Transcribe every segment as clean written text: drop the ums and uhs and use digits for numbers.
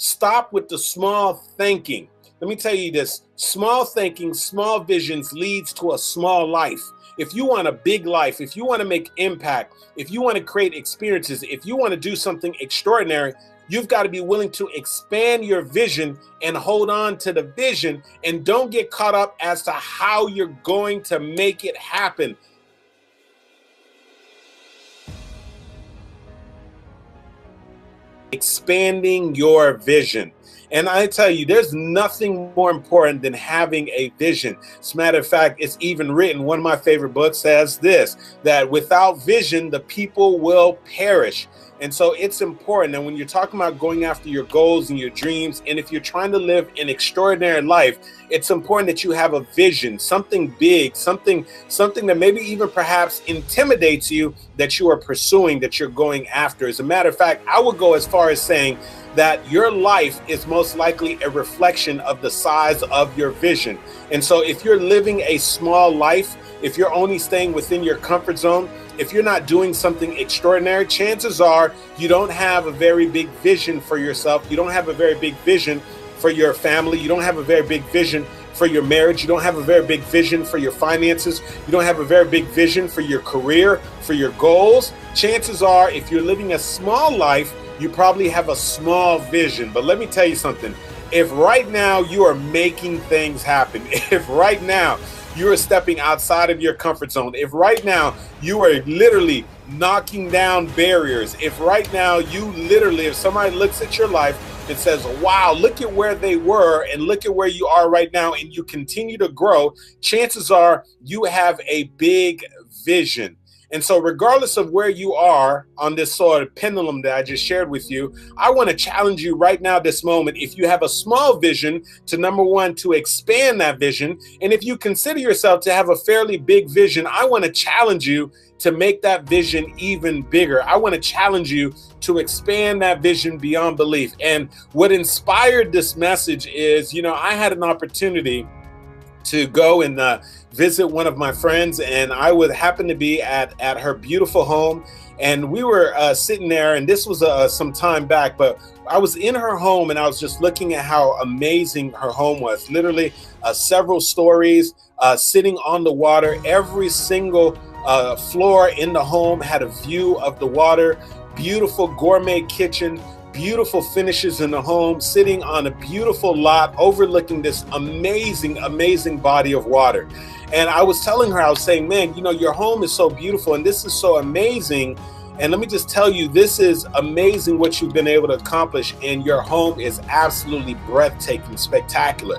Stop with the small thinking. Let me tell you this, small thinking, small visions leads to a small life. If you want a big life, if you want to make impact, if you want to create experiences, if you want to do something extraordinary, you've got to be willing to expand your vision and hold on to the vision, and don't get caught up as to how you're going to make it happen. Expanding your vision. And I tell you, there's nothing more important than having a vision. As a matter of fact, it's even written, one of my favorite books says this, that without vision, the people will perish. And so it's important that when you're talking about going after your goals and your dreams, and if you're trying to live an extraordinary life, it's important that you have a vision, something big, something that maybe even perhaps intimidates you, that you are pursuing, that you're going after. As a matter of fact, I would go as far as saying that your life is most likely a reflection of the size of your vision. And so if you're living a small life, if you're only staying within your comfort zone, if you're not doing something extraordinary, chances are you don't have a very big vision for yourself. You don't have a very big vision for your family. You don't have a very big vision for your marriage. You don't have a very big vision for your finances. You don't have a very big vision for your career, for your goals. Chances are, if you're living a small life, you probably have a small vision. But let me tell you something. If right now you are making things happen, if right now you are stepping outside of your comfort zone, if right now you are literally knocking down barriers, if right now you literally, if somebody looks at your life and says, wow, look at where they were and look at where you are right now, and you continue to grow, chances are you have a big vision. And so regardless of where you are on this sort of pendulum that I just shared with you, I want to challenge you right now, this moment, if you have a small vision, to number one, to expand that vision. And if you consider yourself to have a fairly big vision, I want to challenge you to make that vision even bigger. I want to challenge you to expand that vision beyond belief. And what inspired this message is, I had an opportunity to go and visit one of my friends, and I would happen to be at her beautiful home, and we were sitting there, and this was some time back, but I was in her home and I was just looking at how amazing her home was. Literally several stories, sitting on the water. Every single floor in the home had a view of the water. Beautiful gourmet kitchen, beautiful finishes in the home, sitting on a beautiful lot overlooking this amazing, amazing body of water. And I was telling her, I was saying, man, your home is so beautiful and this is so amazing. And let me just tell you, this is amazing what you've been able to accomplish. And your home is absolutely breathtaking, spectacular.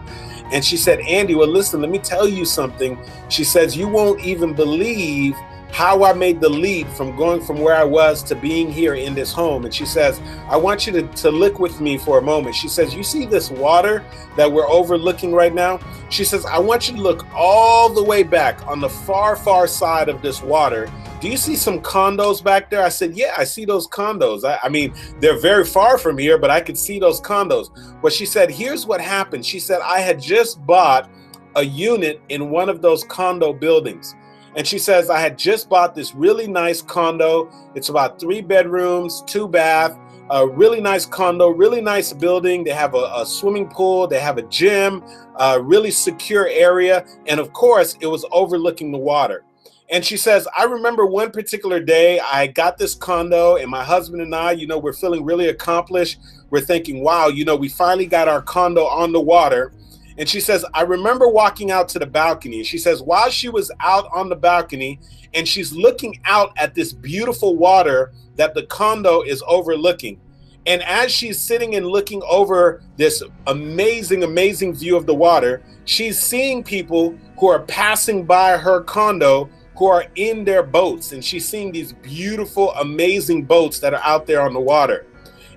And she said, Andy, well, listen, let me tell you something. She says, you won't even believe how I made the leap from going from where I was to being here in this home. And she says, I want you to look with me for a moment. She says, you see this water that we're overlooking right now? She says, I want you to look all the way back on the far, far side of this water. Do you see some condos back there? I said, yeah, I see those condos. I mean, they're very far from here, but I could see those condos. But she said, here's what happened. She said, I had just bought a unit in one of those condo buildings. And she says, I had just bought this really nice condo. It's about 3 bedrooms, 2 bath, a really nice condo, really nice building. They have a swimming pool. They have a gym, a really secure area. And of course, it was overlooking the water. And she says, I remember one particular day I got this condo, and my husband and I, we're feeling really accomplished. We're thinking, wow, we finally got our condo on the water. And she says, I remember walking out to the balcony. She says, while she was out on the balcony and she's looking out at this beautiful water that the condo is overlooking. And as she's sitting and looking over this amazing, amazing view of the water, she's seeing people who are passing by her condo who are in their boats. And she's seeing these beautiful, amazing boats that are out there on the water.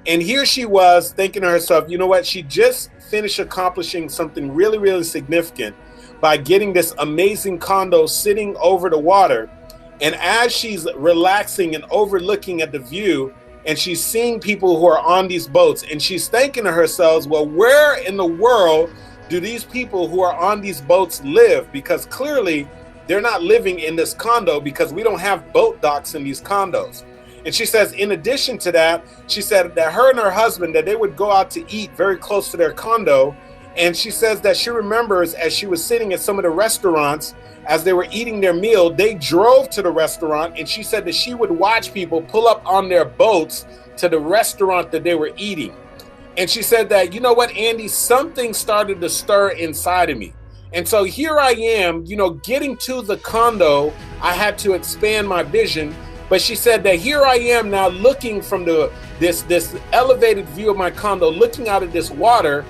And here she was thinking to herself, you know what? She just finished accomplishing something really, really significant by getting this amazing condo sitting over the water. And as she's relaxing and overlooking at the view, and she's seeing people who are on these boats, and she's thinking to herself, well, where in the world do these people who are on these boats live? Because clearly they're not living in this condo, because we don't have boat docks in these condos. And she says, in addition to that, she said that her and her husband, that they would go out to eat very close to their condo. And she says that she remembers as she was sitting at some of the restaurants, as they were eating their meal, they drove to the restaurant. And she said that she would watch people pull up on their boats to the restaurant that they were eating. And she said that, you know what, Andy, something started to stir inside of me. And so here I am, getting to the condo. I had to expand my vision. But she said that here I am now looking from this elevated view of my condo, looking out at this water.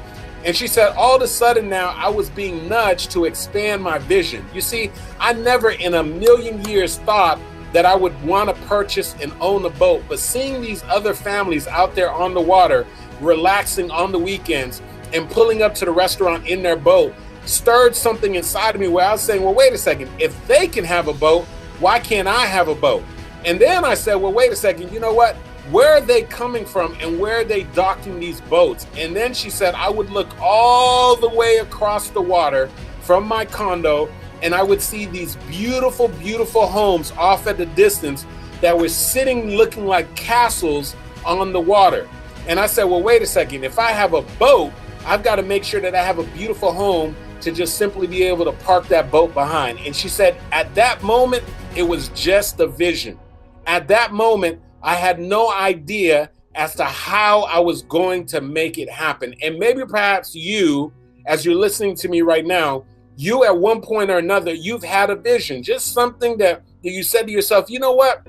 And she said, all of a sudden now I was being nudged to expand my vision. You see, I never in a million years thought that I would want to purchase and own a boat. But seeing these other families out there on the water, relaxing on the weekends and pulling up to the restaurant in their boat, stirred something inside of me where I was saying, well, wait a second, if they can have a boat, why can't I have a boat? And then I said, well, wait a second, you know what? Where are they coming from and where are they docking these boats? And then she said, I would look all the way across the water from my condo and I would see these beautiful, beautiful homes off at the distance that were sitting looking like castles on the water. And I said, well, wait a second, if I have a boat, I've got to make sure that I have a beautiful home to just simply be able to park that boat behind. And she said, at that moment, it was just a vision. At that moment, I had no idea as to how I was going to make it happen. And maybe perhaps you, as you're listening to me right now, you at one point or another, you've had a vision, just something that you said to yourself, you know what?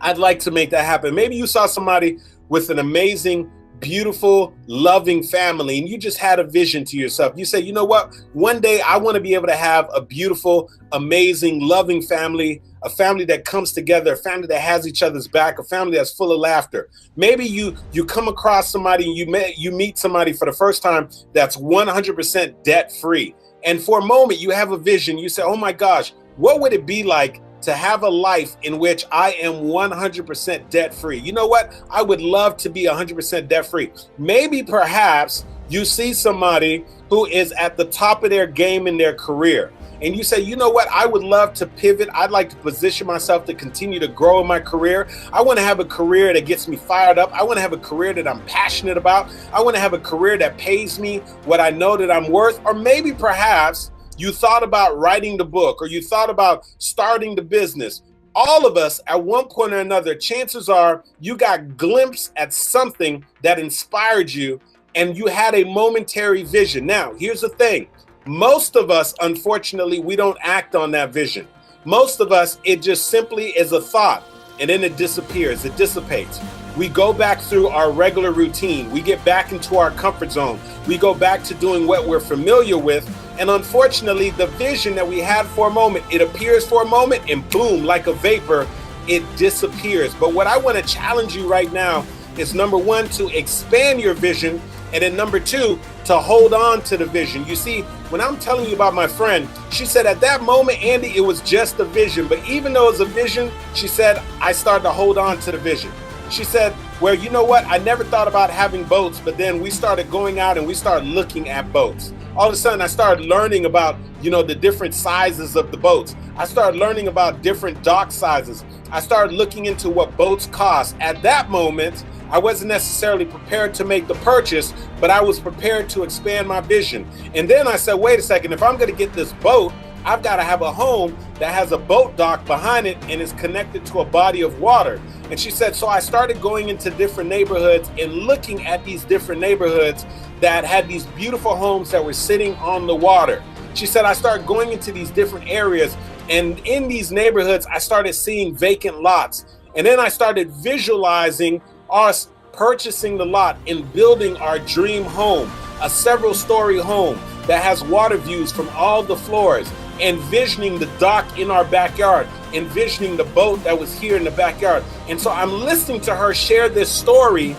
I'd like to make that happen. Maybe you saw somebody with an amazing, beautiful, loving family, and you just had a vision to yourself. You say, you know what? One day I want to be able to have a beautiful, amazing, loving family, a family that comes together, a family that has each other's back, a family that's full of laughter. Maybe you come across somebody, you meet somebody for the first time that's 100% debt-free. And for a moment, you have a vision. You say, oh my gosh, what would it be like to have a life in which I am 100% debt-free? You know what? I would love to be 100% debt-free. Maybe perhaps you see somebody who is at the top of their game in their career. And you say, you know what? I would love to pivot. I'd like to position myself to continue to grow in my career. I want to have a career that gets me fired up. I want to have a career that I'm passionate about. I want to have a career that pays me what I know that I'm worth. Or maybe perhaps you thought about writing the book or you thought about starting the business. All of us at one point or another, chances are you got a glimpse at something that inspired you and you had a momentary vision. Now, here's the thing. Most of us, unfortunately, we don't act on that vision. Most of us, it just simply is a thought and then it disappears, it dissipates. We go back through our regular routine. We get back into our comfort zone. We go back to doing what we're familiar with. And unfortunately, the vision that we had for a moment, it appears for a moment and boom, like a vapor, it disappears. But what I want to challenge you right now is number one, to expand your vision. And then number two, to hold on to the vision. You see, when I'm telling you about my friend, she said at that moment, Andy, it was just a vision. But even though it was a vision, she said, I started to hold on to the vision. She said, well, you know what? I never thought about having boats, but then we started going out and we started looking at boats. All of a sudden, I started learning about, the different sizes of the boats. I started learning about different dock sizes. I started looking into what boats cost. At that moment, I wasn't necessarily prepared to make the purchase, but I was prepared to expand my vision. And then I said, wait a second, if I'm going to get this boat, I've got to have a home that has a boat dock behind it and is connected to a body of water. And she said, so I started going into different neighborhoods and looking at these different neighborhoods that had these beautiful homes that were sitting on the water. She said, I started going into these different areas, and in these neighborhoods, I started seeing vacant lots. And then I started visualizing us purchasing the lot and building our dream home, a several-story home that has water views from all the floors, envisioning the dock in our backyard, envisioning the boat that was here in the backyard. And so I'm listening to her share this story,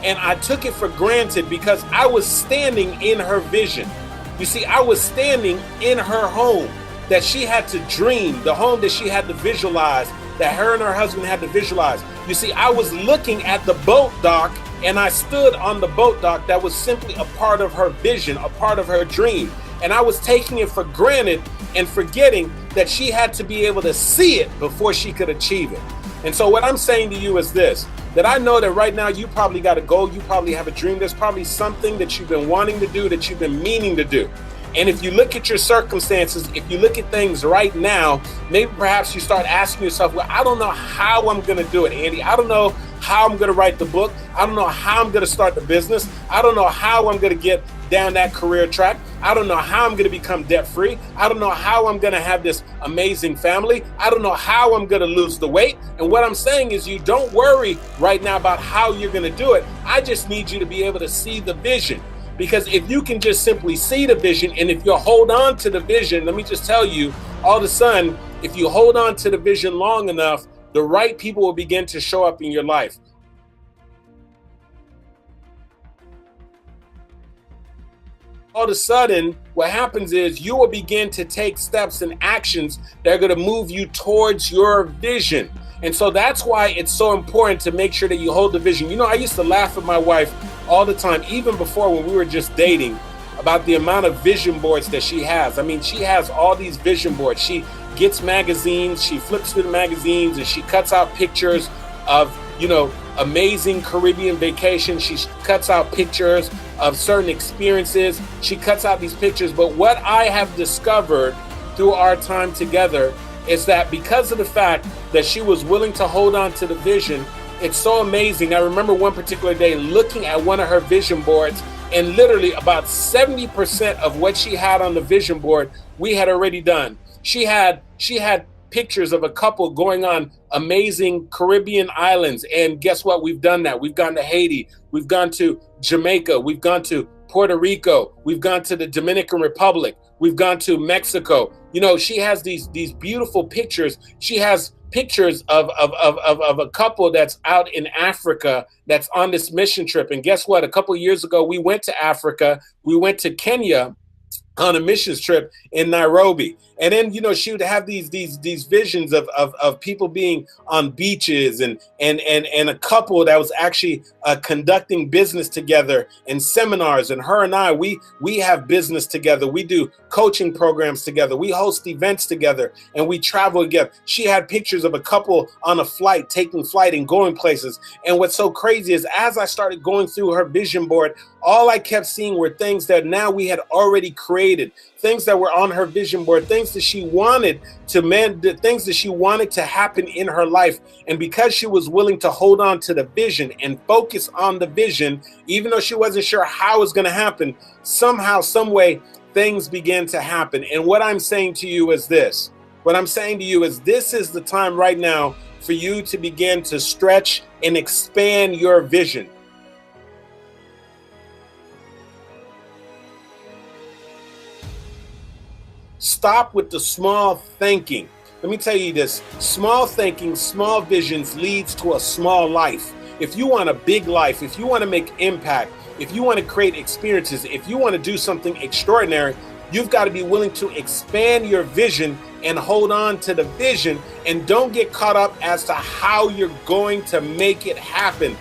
and I took it for granted because I was standing in her vision. You see, I was standing in her home that she had to dream, the home that she had to visualize, that her and her husband had to visualize. You see, I was looking at the boat dock, and I stood on the boat dock that was simply a part of her vision, a part of her dream. And I was taking it for granted and forgetting that she had to be able to see it before she could achieve it. And so what I'm saying to you is this, that I know that right now you probably got a goal, you probably have a dream, there's probably something that you've been wanting to do, that you've been meaning to do. And if you look at your circumstances, if you look at things right now, maybe perhaps you start asking yourself, well, I don't know how I'm going to do it, Andy. I don't know how I'm going to write the book. I don't know how I'm going to start the business. I don't know how I'm going to get down that career track. I don't know how I'm going to become debt free. I don't know how I'm going to have this amazing family. I don't know how I'm going to lose the weight. And what I'm saying is, you don't worry right now about how you're going to do it. I just need you to be able to see the vision. Because if you can just simply see the vision, and if you hold on to the vision, let me just tell you, all of a sudden, if you hold on to the vision long enough, the right people will begin to show up in your life. All of a sudden, what happens is you will begin to take steps and actions that are going to move you towards your vision. And so that's why it's so important to make sure that you hold the vision. You know, I used to laugh at my wife all the time, even before when we were just dating, about the amount of vision boards that she has. I mean, she has all these vision boards. She gets magazines, she flips through the magazines, and she cuts out pictures of, you know, amazing Caribbean vacation. She cuts out pictures of certain experiences. She cuts out these pictures. But what I have discovered through our time together is that because of the fact that she was willing to hold on to the vision, it's so amazing. I remember one particular day looking at one of her vision boards, and literally about 70% of what she had on the vision board, we had already done. She had pictures of a couple going on amazing Caribbean islands. And guess what? We've done that. We've gone to Haiti. We've gone to Jamaica. We've gone to Puerto Rico. We've gone to the Dominican Republic. We've gone to Mexico. You know, she has these beautiful pictures. She has pictures of a couple that's out in Africa that's on this mission trip. And guess what? A couple of years ago, we went to Africa. We went to Kenya on a missions trip in Nairobi. And then, you know, she would have these visions of people being on beaches and a couple that was actually conducting business together in seminars. And her and I, we have business together. We do coaching programs together. We host events together, and we travel together. She had pictures of a couple on a flight, taking flight and going places. And what's so crazy is, as I started going through her vision board, all I kept seeing were things that now we had already created, things that were on her vision board, things that she wanted to things that she wanted to happen in her life. And because she was willing to hold on to the vision and focus on the vision, even though she wasn't sure how it was going to happen, somehow, some way, things began to happen. And what I'm saying to you is this. What I'm saying to you is, this is the time right now for you to begin to stretch and expand your vision. Stop with the small thinking. Let me tell you this, small thinking, small visions leads to a small life. If you want a big life, if you want to make impact, if you want to create experiences, if you want to do something extraordinary, you've got to be willing to expand your vision and hold on to the vision, and don't get caught up as to how you're going to make it happen.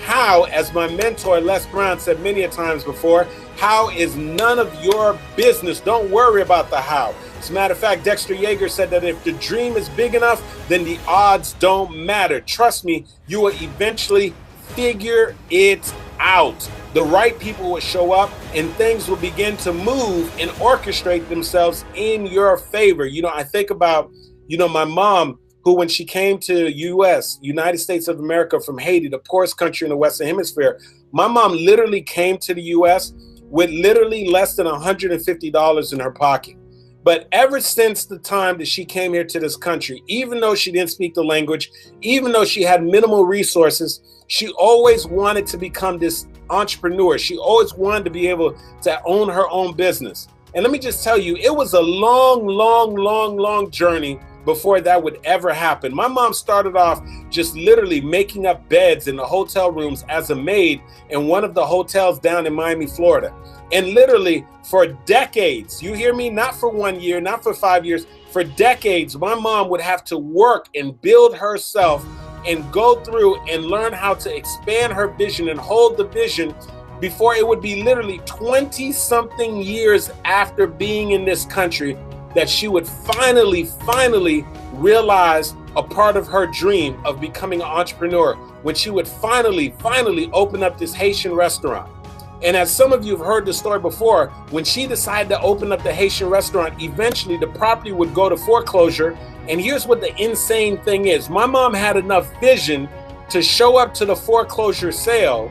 How, as my mentor Les Brown said many a times before, how is none of your business. Don't worry about the how. As a matter of fact, Dexter Yeager said that if the dream is big enough, then the odds don't matter. Trust me, you will eventually figure it out. The right people will show up, and things will begin to move and orchestrate themselves in your favor. You know, I think about, you know, my mom, who, when she came to United States of America, from Haiti, the poorest country in the Western Hemisphere, my mom literally came to the U.S. with literally less than $150 in her pocket. But ever since the time that she came here to this country, even though she didn't speak the language, even though she had minimal resources, she always wanted to become this entrepreneur. She always wanted to be able to own her own business. And let me just tell you, it was a long journey before that would ever happen. My mom started off just literally making up beds in the hotel rooms as a maid in one of the hotels down in Miami, Florida. And literally for decades, you hear me, not for 1 year, not for 5 years, for decades, my mom would have to work and build herself and go through and learn how to expand her vision and hold the vision before it would be literally 20 something years after being in this country that she would finally realize a part of her dream of becoming an entrepreneur, when she would finally open up this Haitian restaurant. And as some of you have heard the story before, when she decided to open up the Haitian restaurant, eventually the property would go to foreclosure. And here's what the insane thing is. My mom had enough vision to show up to the foreclosure sale.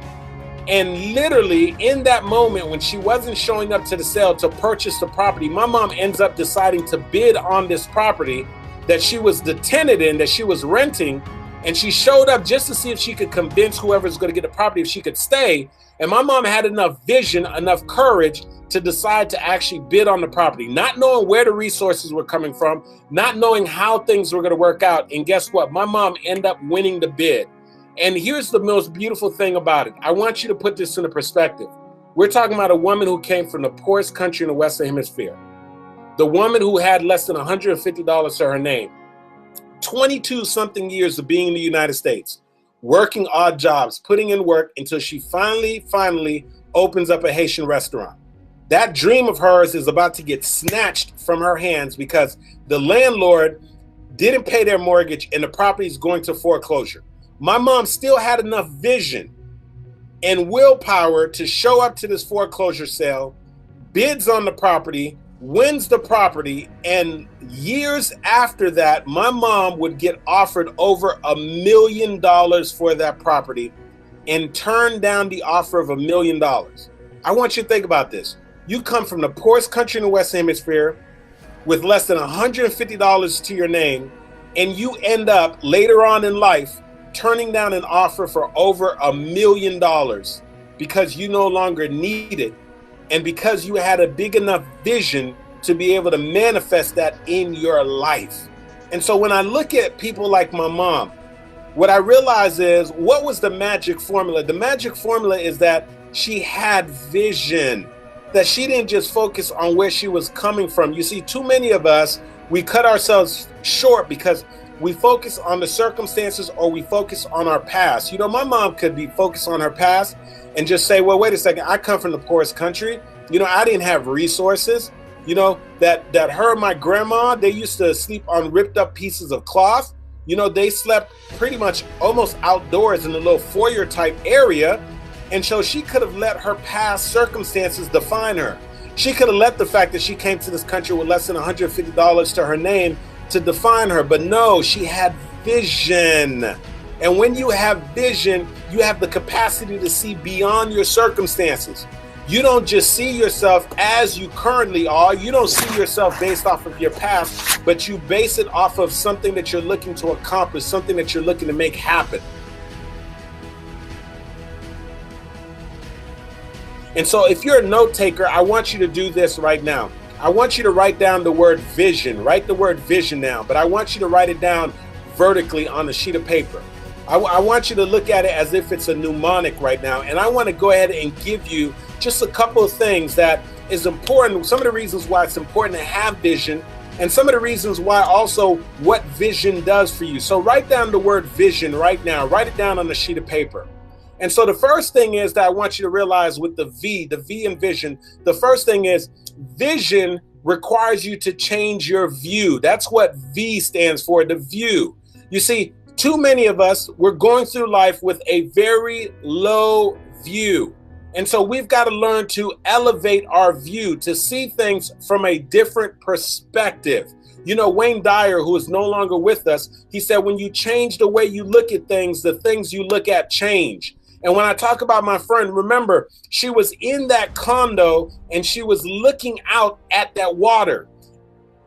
And literally in that moment when she wasn't showing up to the sale to purchase the property, my mom ends up deciding to bid on this property that she was the tenant in, that she was renting. And she showed up just to see if she could convince whoever's going to get the property if she could stay. And my mom had enough vision, enough courage to decide to actually bid on the property, not knowing where the resources were coming from, not knowing how things were going to work out. And guess what? My mom ended up winning the bid. And here's the most beautiful thing about it. I want you to put this into perspective. We're talking about a woman who came from the poorest country in the Western Hemisphere. The woman who had less than $150 to her name. 22 something years of being in the United States, working odd jobs, putting in work until she finally opens up a Haitian restaurant. That dream of hers is about to get snatched from her hands because the landlord didn't pay their mortgage and the property is going to foreclosure. My mom still had enough vision and willpower to show up to this foreclosure sale, bids on the property, wins the property, and years after that, my mom would get offered over $1 million for that property and turn down the offer of $1 million. I want you to think about this. You come from the poorest country in the Western Hemisphere with less than $150 to your name, and you end up later on in life turning down an offer for over $1 million because you no longer need it. And because you had a big enough vision to be able to manifest that in your life. And so when I look at people like my mom, what I realize is, what was the magic formula? The magic formula is that she had vision, that she didn't just focus on where she was coming from. You see, too many of us, we cut ourselves short because we focus on the circumstances or we focus on our past. You know, my mom could be focused on her past and just say, well, wait a second, I come from the poorest country. You know, I didn't have resources. You know, that her and my grandma, they used to sleep on ripped up pieces of cloth. You know, they slept pretty much almost outdoors in a little foyer type area. And so she could have let her past circumstances define her. She could have let the fact that she came to this country with less than $150 to her name to define her. But no, she had vision. And when you have vision, you have the capacity to see beyond your circumstances. You don't just see yourself as you currently are. You don't see yourself based off of your past, but you base it off of something that you're looking to accomplish, something that you're looking to make happen. And so if you're a note taker, I want you to do this right now. I want you to write down the word vision. Write the word vision down, but I want you to write it down vertically on a sheet of paper. I want you to look at it as if it's a mnemonic right now. And I want to go ahead and give you just a couple of things that is important. Some of the reasons why it's important to have vision, and some of the reasons why also what vision does for you. So write down the word vision right now. Write it down on a sheet of paper. And so the first thing is that I want you to realize with the V in vision, the first thing is vision requires you to change your view. That's what V stands for, the view. You see, too many of us, we're going through life with a very low view. And so we've got to learn to elevate our view, to see things from a different perspective. You know, Wayne Dyer, who is no longer with us, he said, when you change the way you look at things, the things you look at change. And when I talk about my friend, remember, she was in that condo and she was looking out at that water.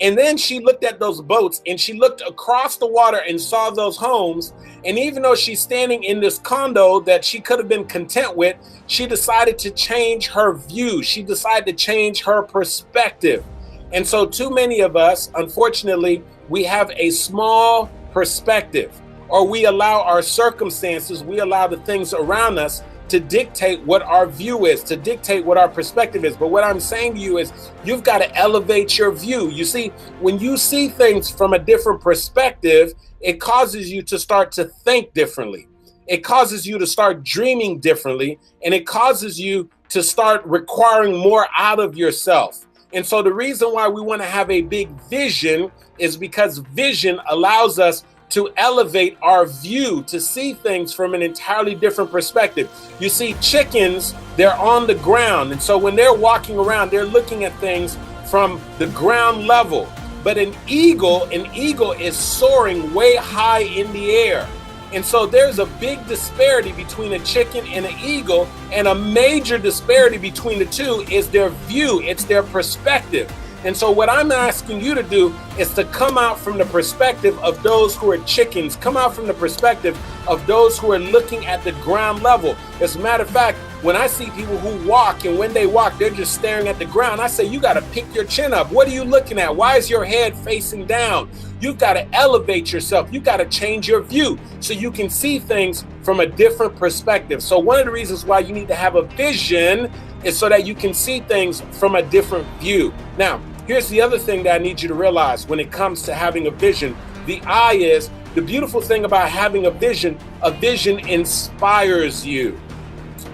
And then she looked at those boats and she looked across the water and saw those homes. And even though she's standing in this condo that she could have been content with, she decided to change her view. She decided to change her perspective. And so too many of us, unfortunately, we have a small perspective, or we allow our circumstances, we allow the things around us to dictate what our view is, to dictate what our perspective is. But what I'm saying to you is you've got to elevate your view. You see, when you see things from a different perspective, it causes you to start to think differently. it causes you to start dreaming differently, and it causes you to start requiring more out of yourself. And so the reason why we want to have a big vision is because vision allows us to elevate our view, to see things from an entirely different perspective. You see, chickens, they're on the ground. And so when they're walking around, they're looking at things from the ground level. But an eagle is soaring way high in the air. And so there's a big disparity between a chicken and an eagle, and a major disparity between the two is their view, it's their perspective. And so what I'm asking you to do is to come out from the perspective of those who are chickens, come out from the perspective of those who are looking at the ground level. As a matter of fact, when I see people who walk, and when they walk, they're just staring at the ground, I say, you got to pick your chin up. What are you looking at? Why is your head facing down? You've got to elevate yourself. You've got to change your view so you can see things from a different perspective. So one of the reasons why you need to have a vision is so that you can see things from a different view. Now, here's the other thing that I need you to realize when it comes to having a vision. The I is, the beautiful thing about having a vision inspires you.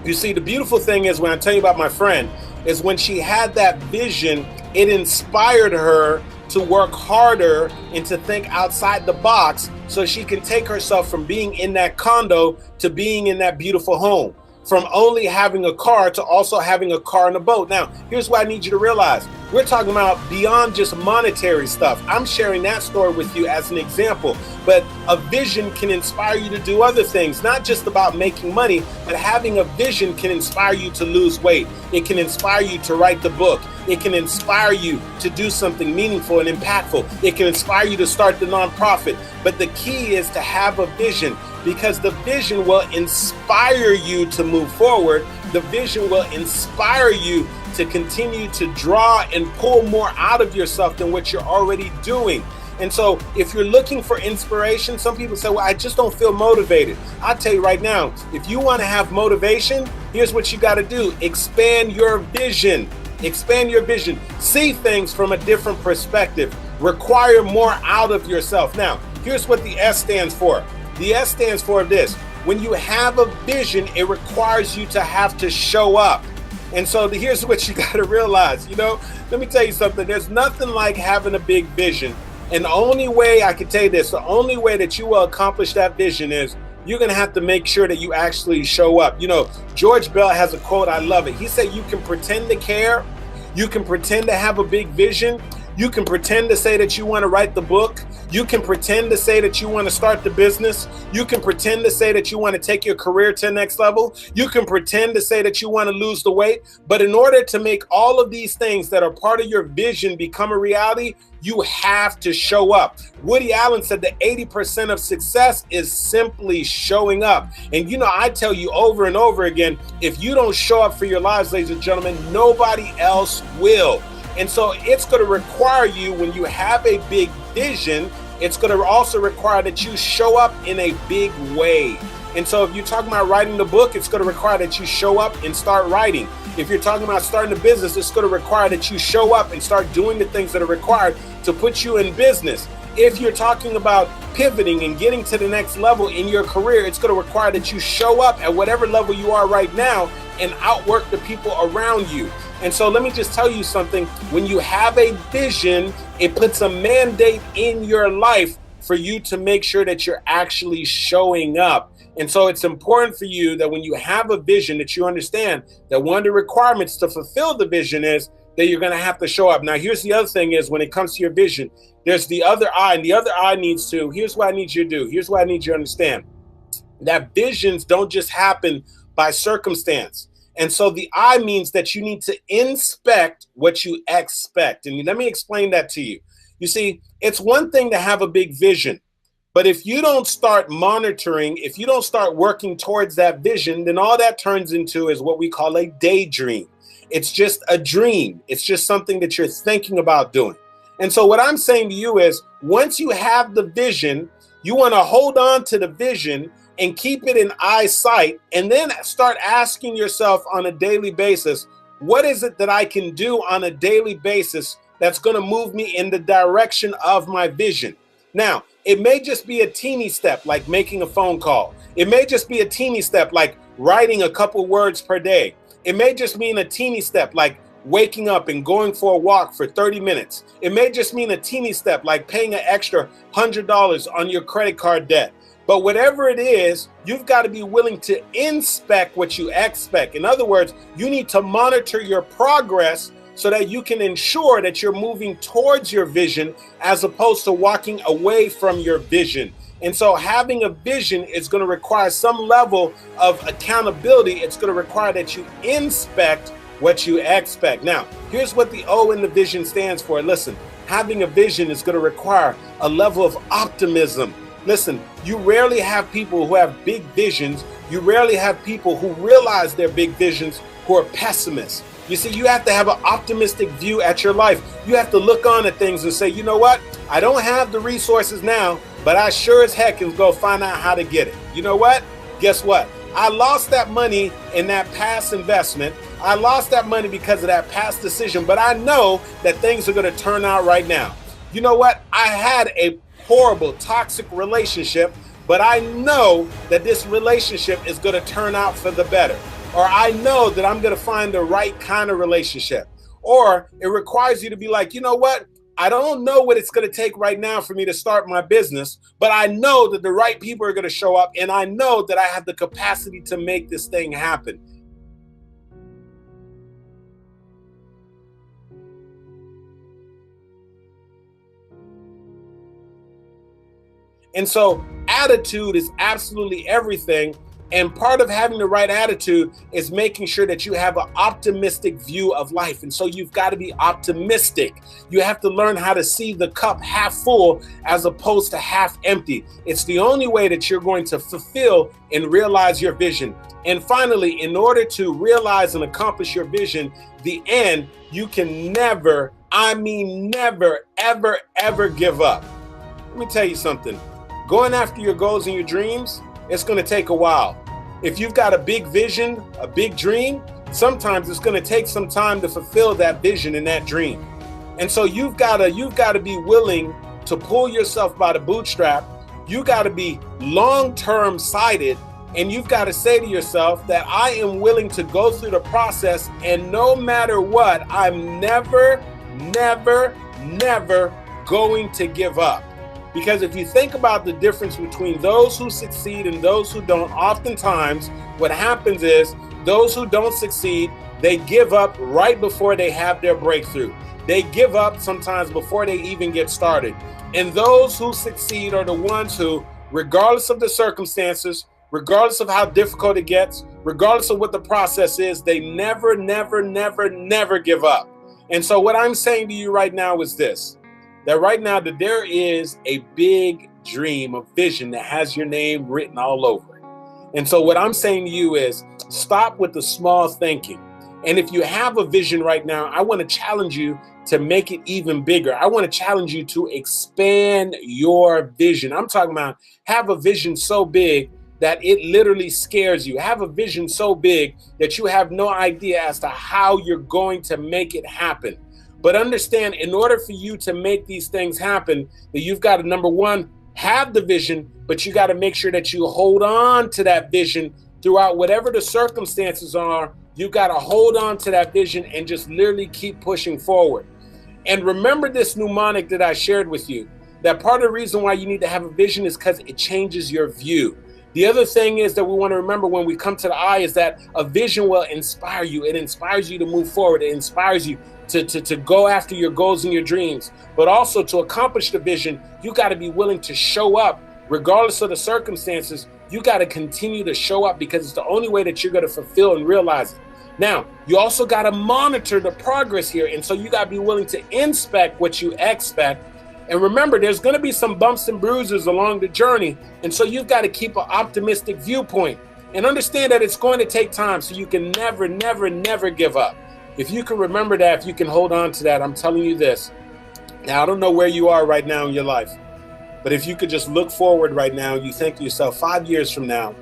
You see, the beautiful thing is, when I tell you about my friend, is when she had that vision, it inspired her to work harder and to think outside the box so she can take herself from being in that condo to being in that beautiful home, from only having a car to also having a car and a boat. Now, here's what I need you to realize. We're talking about beyond just monetary stuff. I'm sharing that story with you as an example, but a vision can inspire you to do other things, not just about making money, but having a vision can inspire you to lose weight. It can inspire you to write the book. It can inspire you to do something meaningful and impactful. It can inspire you to start the nonprofit. But the key is to have a vision, because the vision will inspire you to move forward. The vision will inspire you to continue to draw and pull more out of yourself than what you're already doing. And so if you're looking for inspiration, some people say, well, I just don't feel motivated. I'll tell you right now, if you want to have motivation, here's what you got to do. Expand your vision. Expand your vision. See things from a different perspective. Require more out of yourself. Now, here's what the S stands for. The S stands for this. When you have a vision, it requires you to have to show up. And so here's what you got to realize. Let me tell you something. There's nothing like having a big vision. And the only way I can tell you this, the only way that you will accomplish that vision is you're going to have to make sure that you actually show up. George Bell has a quote. I love it. He said, you can pretend to care. You can pretend to have a big vision. You can pretend to say that you want to write the book. You can pretend to say that you want to start the business. You can pretend to say that you want to take your career to the next level. You can pretend to say that you want to lose the weight. But in order to make all of these things that are part of your vision become a reality, you have to show up. Woody Allen said that 80% of success is simply showing up. And I tell you over and over again, if you don't show up for your lives, ladies and gentlemen, nobody else will. And so it's going to require you, when you have a big vision, it's going to also require that you show up in a big way. And so if you're talking about writing the book, it's going to require that you show up and start writing. If you're talking about starting a business, it's going to require that you show up and start doing the things that are required to put you in business. If you're talking about pivoting and getting to the next level in your career, it's going to require that you show up at whatever level you are right now and outwork the people around you. And so let me just tell you something. When you have a vision, it puts a mandate in your life for you to make sure that you're actually showing up. And so it's important for you that when you have a vision, that you understand that one of the requirements to fulfill the vision is that you're going to have to show up. Now, here's the other thing is, when it comes to your vision, there's the other eye, and the other eye needs to, here's what I need you to do. Here's what I need you to understand, that visions don't just happen by circumstance. And so the I means that you need to inspect what you expect. And let me explain that to you. You see, it's one thing to have a big vision, but if you don't start monitoring, if you don't start working towards that vision, then all that turns into is what we call a daydream. It's just a dream. It's just something that you're thinking about doing. And so what I'm saying to you is, once you have the vision, you want to hold on to the vision and keep it in eyesight, and then start asking yourself on a daily basis, what is it that I can do on a daily basis that's going to move me in the direction of my vision? Now, it may just be a teeny step like making a phone call. It may just be a teeny step like writing a couple words per day. It may just mean a teeny step like waking up and going for a walk for 30 minutes. It may just mean a teeny step like paying an extra $100 on your credit card debt. But whatever it is, you've got to be willing to inspect what you expect. In other words, you need to monitor your progress so that you can ensure that you're moving towards your vision as opposed to walking away from your vision. And so having a vision is going to require some level of accountability. It's going to require that you inspect what you expect. Now, here's what the O in the vision stands for. Listen, having a vision is going to require a level of optimism. Listen, you rarely have people who have big visions. You rarely have people who realize their big visions who are pessimists. You see, you have to have an optimistic view at your life. You have to look on at things and say, you know what? I don't have the resources now, but I sure as heck can go find out how to get it. You know what? Guess what? I lost that money in that past investment. I lost that money because of that past decision, but I know that things are going to turn out right now. You know what? I had a horrible, toxic relationship, but I know that this relationship is going to turn out for the better. Or I know that I'm going to find the right kind of relationship. Or it requires you to be like, you know what? I don't know what it's going to take right now for me to start my business, but I know that the right people are going to show up, and I know that I have the capacity to make this thing happen. And so attitude is absolutely everything. And part of having the right attitude is making sure that you have an optimistic view of life. And so you've got to be optimistic. You have to learn how to see the cup half full as opposed to half empty. It's the only way that you're going to fulfill and realize your vision. And finally, in order to realize and accomplish your vision, the end, you can never, I mean never, ever, ever give up. Let me tell you something. Going after your goals and your dreams, it's going to take a while. If you've got a big vision, a big dream, sometimes it's going to take some time to fulfill that vision and that dream. And so you've got to be willing to pull yourself by the bootstrap. You got to be long-term sighted, and you've got to say to yourself that I am willing to go through the process, and no matter what, I'm never, never, never going to give up. Because if you think about the difference between those who succeed and those who don't, oftentimes what happens is those who don't succeed, they give up right before they have their breakthrough. They give up sometimes before they even get started. And those who succeed are the ones who, regardless of the circumstances, regardless of how difficult it gets, regardless of what the process is, they never, never, never, never give up. And so what I'm saying to you right now is this. That right now that there is a big dream, a vision that has your name written all over it. And so what I'm saying to you is stop with the small thinking. And if you have a vision right now, I want to challenge you to make it even bigger. I want to challenge you to expand your vision. I'm talking about have a vision so big that it literally scares you. Have a vision so big that you have no idea as to how you're going to make it happen. But understand, in order for you to make these things happen, that you've got to, number one, have the vision, but you got to make sure that you hold on to that vision throughout whatever the circumstances are. You got to hold on to that vision and just literally keep pushing forward. And remember this mnemonic that I shared with you, that part of the reason why you need to have a vision is because it changes your view. The other thing is that we want to remember when we come to the I is that a vision will inspire you. It inspires you to move forward. It inspires you to go after your goals and your dreams. But also to accomplish the vision, you got to be willing to show up regardless of the circumstances. You got to continue to show up because it's the only way that you're going to fulfill and realize it. Now, you also got to monitor the progress here. And so you got to be willing to inspect what you expect. And remember, there's going to be some bumps and bruises along the journey. And so you've got to keep an optimistic viewpoint and understand that it's going to take time. So you can never, never, never give up. If you can remember that, if you can hold on to that, I'm telling you this. Now, I don't know where you are right now in your life, but if you could just look forward right now, you think to yourself, 5 years from now,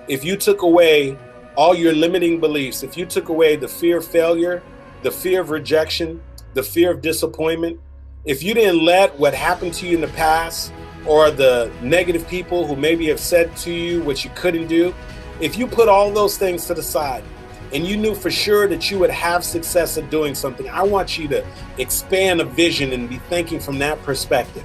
if you took away all your limiting beliefs, if you took away the fear of failure, the fear of rejection, the fear of disappointment, if you didn't let what happened to you in the past or the negative people who maybe have said to you what you couldn't do, if you put all those things to the side and you knew for sure that you would have success at doing something, I want you to expand a vision and be thinking from that perspective,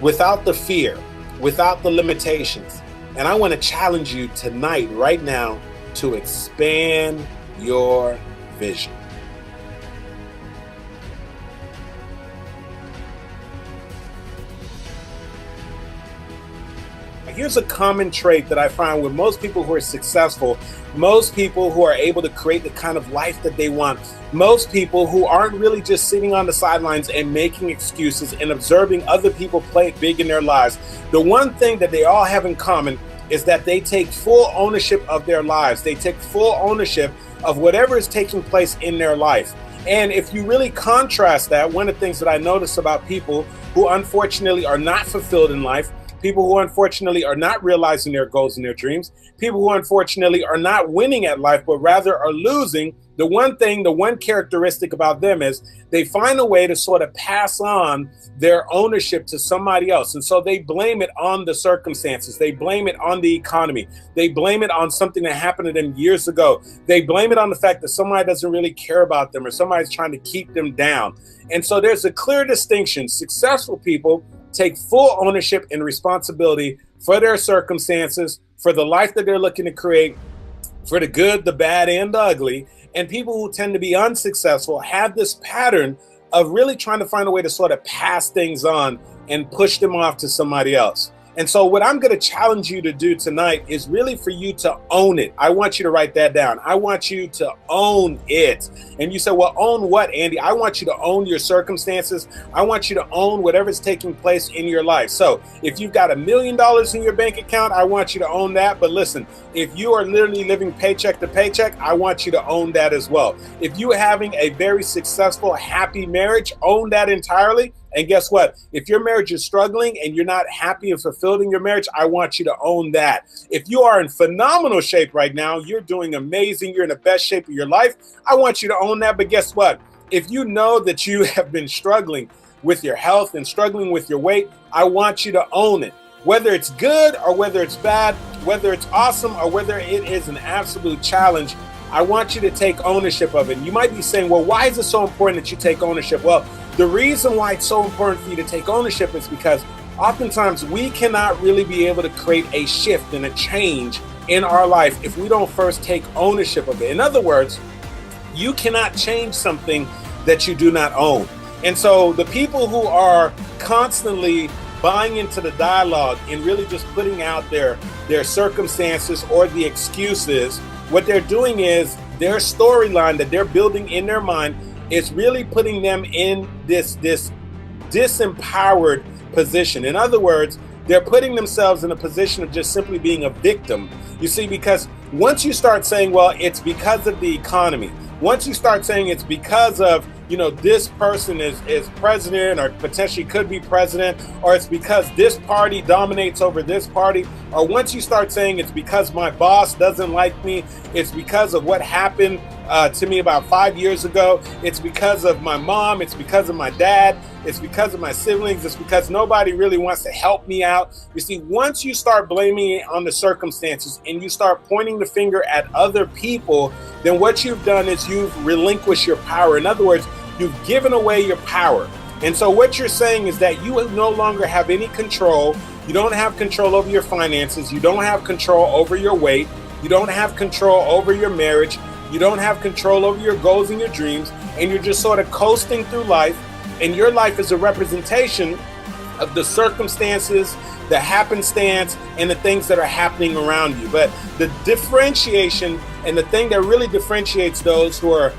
without the fear, without the limitations. And I want to challenge you tonight, right now, to expand your vision. Here's a common trait that I find with most people who are successful, most people who are able to create the kind of life that they want, most people who aren't really just sitting on the sidelines and making excuses and observing other people play it big in their lives. The one thing that they all have in common is that they take full ownership of their lives. They take full ownership of whatever is taking place in their life. And if you really contrast that, one of the things that I notice about people who unfortunately are not fulfilled in life, people who unfortunately are not realizing their goals and their dreams, people who unfortunately are not winning at life, but rather are losing, the one characteristic about them is they find a way to sort of pass on their ownership to somebody else. And so they blame it on the circumstances. They blame it on the economy. They blame it on something that happened to them years ago. They blame it on the fact that somebody doesn't really care about them or somebody's trying to keep them down. And so there's a clear distinction. Successful people take full ownership and responsibility for their circumstances, for the life that they're looking to create, for the good, the bad, and the ugly. And people who tend to be unsuccessful have this pattern of really trying to find a way to sort of pass things on and push them off to somebody else. And so what I'm going to challenge you to do tonight is really for you to own it. I want you to write that down. I want you to own it. And you say, well, own what, Andy? I want you to own your circumstances. I want you to own whatever's taking place in your life. So if you've got $1 million in your bank account, I want you to own that. But listen, if you are literally living paycheck to paycheck, I want you to own that as well. If you're having a very successful, happy marriage, own that entirely. And guess what? If your marriage is struggling and you're not happy and fulfilled in your marriage, I want you to own that. If you are in phenomenal shape right now, you're doing amazing, you're in the best shape of your life, I want you to own that. But guess what? If you know that you have been struggling with your health and struggling with your weight, I want you to own it. Whether it's good or whether it's bad, whether it's awesome or whether it is an absolute challenge, I want you to take ownership of it. And you might be saying, well, why is it so important that you take ownership? Well, the reason why it's so important for you to take ownership is because oftentimes we cannot really be able to create a shift and a change in our life if we don't first take ownership of it. In other words, you cannot change something that you do not own. And so the people who are constantly buying into the dialogue and really just putting out their circumstances or the excuses, what they're doing is their storyline that they're building in their mind is really putting them in this disempowered position. In other words, they're putting themselves in a position of just simply being a victim. You see, because once you start saying, well, it's because of the economy, once you start saying it's because of, this person is president or potentially could be president, or it's because this party dominates over this party, or once you start saying it's because my boss doesn't like me, it's because of what happened to me about 5 years ago, it's because of my mom, it's because of my dad, it's because of my siblings, it's because nobody really wants to help me out. You see, once you start blaming it on the circumstances and you start pointing the finger at other people, then what you've done is you've relinquished your power. In other words, you've given away your power. And so what you're saying is that you no longer have any control. You don't have control over your finances. You don't have control over your weight. You don't have control over your marriage. You don't have control over your goals and your dreams. And you're just sort of coasting through life. And your life is a representation of the circumstances, the happenstance, and the things that are happening around you. But the differentiation and the thing that really differentiates those who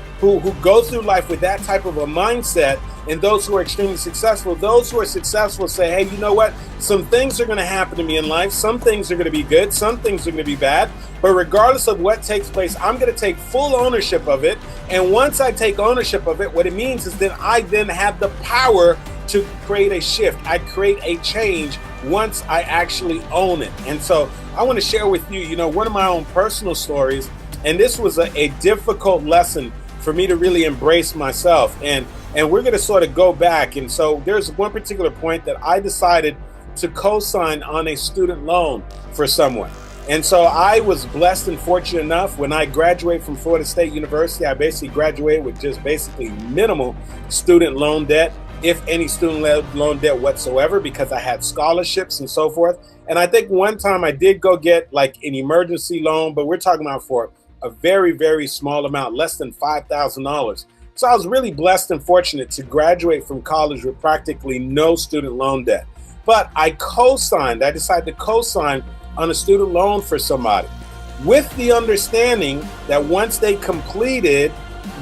go through life with that type of a mindset and those who are extremely successful, those who are successful say, hey, you know what? Some things are going to happen to me in life. Some things are going to be good. Some things are going to be bad. But regardless of what takes place, I'm going to take full ownership of it. And once I take ownership of it, what it means is that I then have the power to create a shift. I create a change once I actually own it. And so I want to share with you, one of my own personal stories. And this was a difficult lesson for me to really embrace myself. And we're going to sort of go back. And so there's one particular point that I decided to co-sign on a student loan for someone. And so I was blessed and fortunate enough when I graduated from Florida State University. I basically graduated with just basically minimal student loan debt, if any student loan debt whatsoever, because I had scholarships and so forth. And I think one time I did go get like an emergency loan, but we're talking about for a very, very small amount, less than $5,000. So I was really blessed and fortunate to graduate from college with practically no student loan debt. But I decided to co-sign on a student loan for somebody with the understanding that once they completed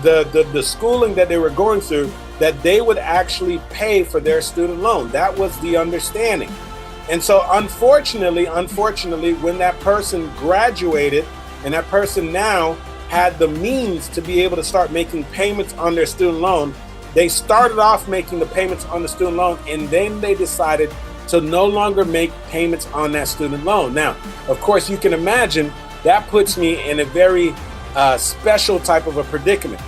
the schooling that they were going through, that they would actually pay for their student loan. That was the understanding. And so unfortunately, when that person graduated and that person now had the means to be able to start making payments on their student loan, they started off making the payments on the student loan, and then they decided to no longer make payments on that student loan. Now, of course, you can imagine that puts me in a very special type of a predicament,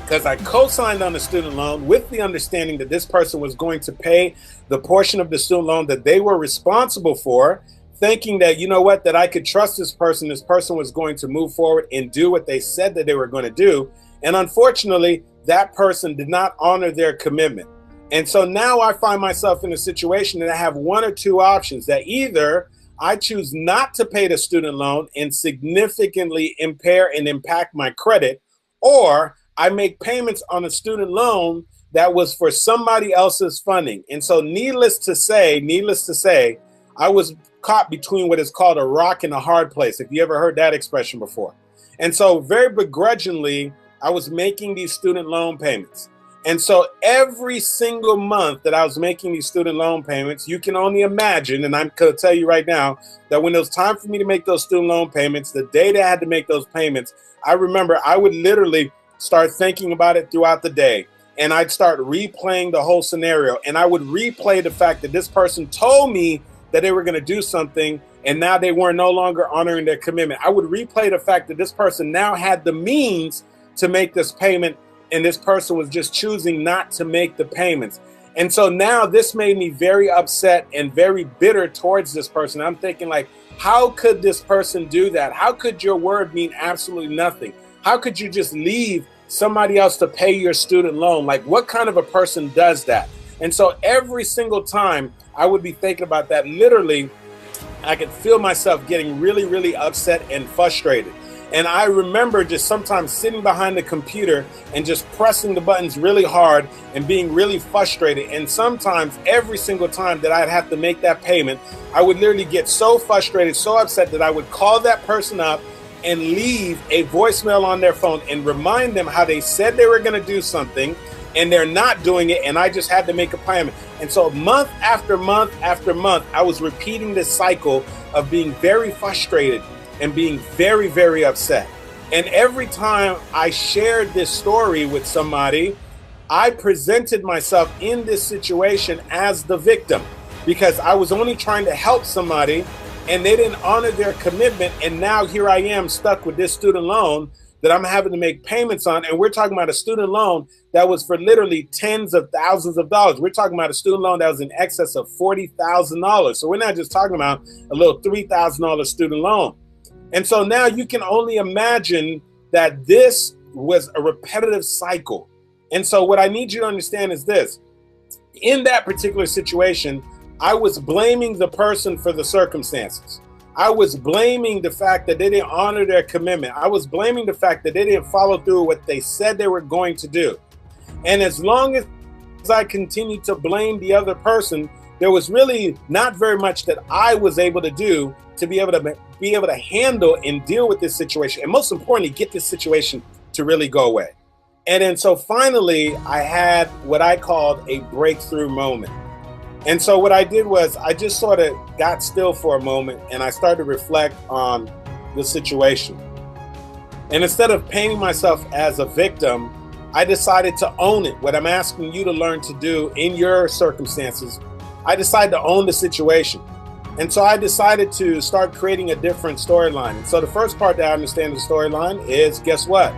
because I co-signed on the student loan with the understanding that this person was going to pay the portion of the student loan that they were responsible for, thinking that, you know what, that I could trust this person was going to move forward and do what they said that they were going to do. And unfortunately, that person did not honor their commitment. And so now I find myself in a situation that I have one or two options, that either I choose not to pay the student loan and significantly impair and impact my credit, or I make payments on a student loan that was for somebody else's funding. And so needless to say, I was caught between what is called a rock and a hard place, if you ever heard that expression before. And so very begrudgingly, I was making these student loan payments. And so every single month that I was making these student loan payments, you can only imagine, and I'm going to tell you right now, that when it was time for me to make those student loan payments, the day that I had to make those payments, I remember I would literally start thinking about it throughout the day. And I'd start replaying the whole scenario. And I would replay the fact that this person told me that they were going to do something, and now they were no longer honoring their commitment. I would replay the fact that this person now had the means to make this payment, and this person was just choosing not to make the payments. And so now this made me very upset and very bitter towards this person. I'm thinking, like, how could this person do that? How could your word mean absolutely nothing? How could you just leave somebody else to pay your student loan? Like, what kind of a person does that? And so every single time I would be thinking about that, literally, I could feel myself getting really, really upset and frustrated. And I remember just sometimes sitting behind the computer and just pressing the buttons really hard and being really frustrated. And sometimes every single time that I'd have to make that payment, I would literally get so frustrated, so upset, that I would call that person up and leave a voicemail on their phone and remind them how they said they were going to do something and they're not doing it, and I just had to make a payment. And so month after month after month, I was repeating this cycle of being very frustrated and being very, very upset. And every time I shared this story with somebody, I presented myself in this situation as the victim, because I was only trying to help somebody and they didn't honor their commitment. And now here I am stuck with this student loan that I'm having to make payments on. And we're talking about a student loan that was for literally tens of thousands of dollars. We're talking about a student loan that was in excess of $40,000. So we're not just talking about a little $3,000 student loan. And so now you can only imagine that this was a repetitive cycle. And so what I need you to understand is this. In that particular situation, I was blaming the person for the circumstances. I was blaming the fact that they didn't honor their commitment. I was blaming the fact that they didn't follow through what they said they were going to do. And as long as I continued to blame the other person, there was really not very much that I was able to do to be able to handle and deal with this situation. And most importantly, get this situation to really go away. And then so finally, I had what I called a breakthrough moment. And so what I did was I just sort of got still for a moment and I started to reflect on the situation. And instead of painting myself as a victim, I decided to own it. What I'm asking you to learn to do in your circumstances, I decided to own the situation. And so I decided to start creating a different storyline. And so the first part that I understand the storyline is, guess what?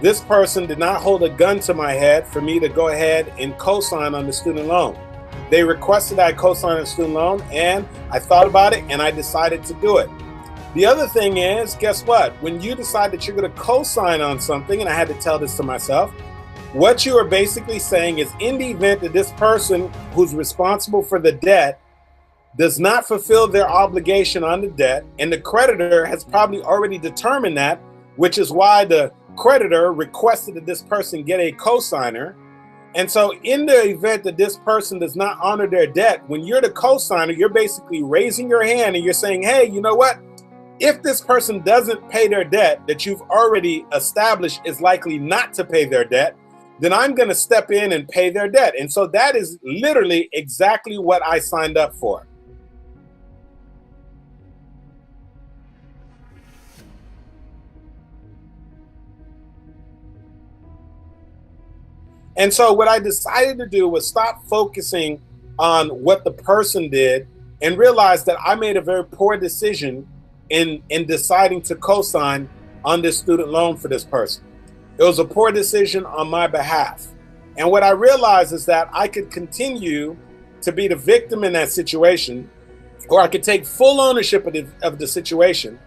This person did not hold a gun to my head for me to go ahead and co-sign on the student loan. They requested I co-sign a student loan, and I thought about it and I decided to do it. The other thing is, guess what? When you decide that you're going to co-sign on something, and I had to tell this to myself, what you are basically saying is, in the event that this person who's responsible for the debt does not fulfill their obligation on the debt, and the creditor has probably already determined that, which is why the creditor requested that this person get a co-signer. And so in the event that this person does not honor their debt, when you're the co-signer, you're basically raising your hand and you're saying, hey, you know what? If this person doesn't pay their debt that you've already established is likely not to pay their debt, then I'm going to step in and pay their debt. And so that is literally exactly what I signed up for. And so what I decided to do was stop focusing on what the person did and realize that I made a very poor decision in deciding to co-sign on this student loan for this person. It was a poor decision on my behalf. And what I realized is that I could continue to be the victim in that situation, or I could take full ownership of the situation.